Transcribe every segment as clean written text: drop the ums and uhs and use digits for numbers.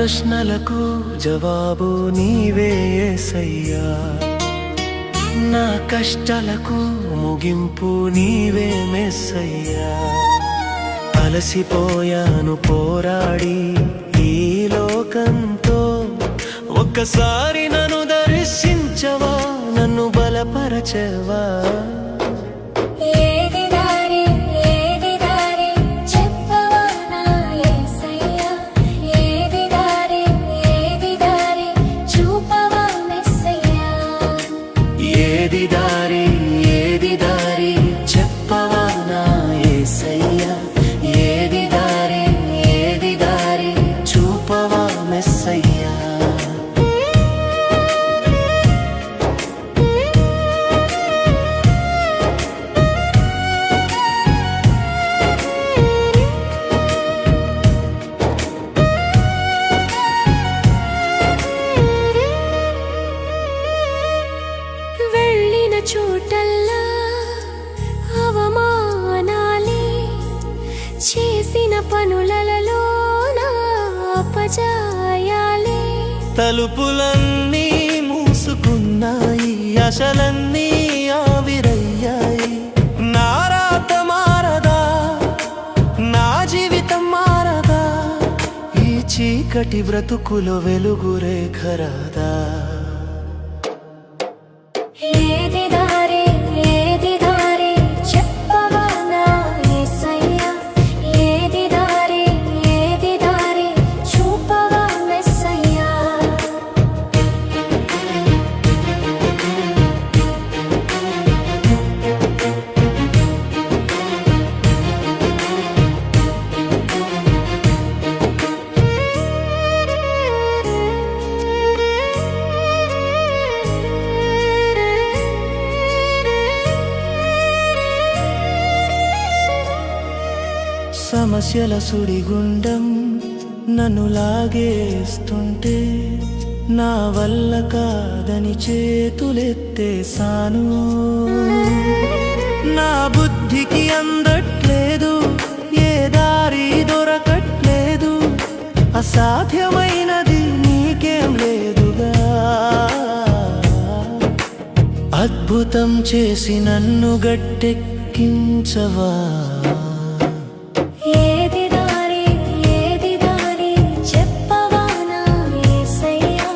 ప్రశ్నలకు జవాబు నీవే యేసయ్యా, నా కష్టాలకు ముగింపు నీవే మెస్సయ్యా. అలసిపోయాను పోరాడి ఈ లోకంతో, ఒక్కసారి నన్ను దర్శించవా, నన్ను బలపరచవా. ఏది దారి ఏది దారి చెప్పవా నా యేసయ్యా, ఏది దారి ఏది దారి చూపవా మెస్సయ్యా. చోటల్లా అవమానాలే, చేసిన పనులలో అపజయాలే. తలుపులన్నీ మూసుకున్నాయి, ఆశలన్నీ ఆవిరయ్యాయి. నా రాత మారదా, నా జీవితం మారదా, ఈ చీకటి బ్రతుకులో వెలుగు రేఖరాదా. ఏది దారి ఏది దారి చెప్పవా నా యేసయ్యా, ఏది దారి ఏది దారి చూపవా మెస్సయ్యా. సమస్యల సుడిగుండం నన్ను లాగేస్తుంటే, నా వల్ల కాదని చేతులెత్తేసాను. నా బుద్ధికి అందట్లేదు, ఏ దారి దొరకట్లేదు, అసాధ్యమైనది నీకేం లేదుగా. అద్భుతం చేసి నన్ను గట్టెక్కించవా. ఏది దారి ఏది దారి చెప్పవా నా యేసయ్యా,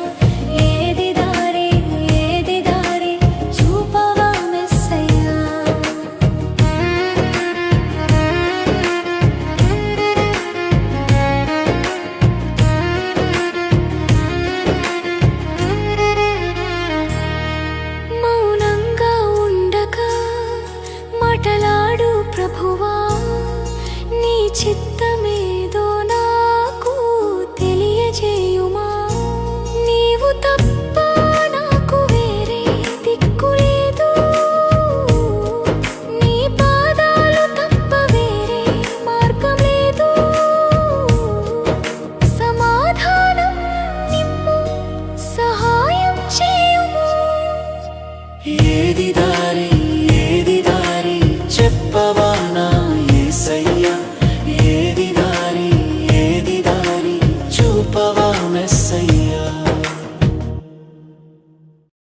ఏది దారి ఏది దారి చూపవా మెస్సయ్యా. మౌనంగా ఉండక మాటలాడు ప్రభువా, నీ చిత్తమేదో నాకు తెలియజేయుమా. నీవు తప్ప నాకు వేరే దిక్కు లేదు, నీ పాదాలు తప్ప వేరే మార్గం లేదు. సమాధానం నిమ్ము, సహాయం చేయుము. ఏది దారి ఏది దారి చెప్పవా నా యేసయ్యా, ఏది దారి ఏది దారి చూపవా మెస్సయ్యా.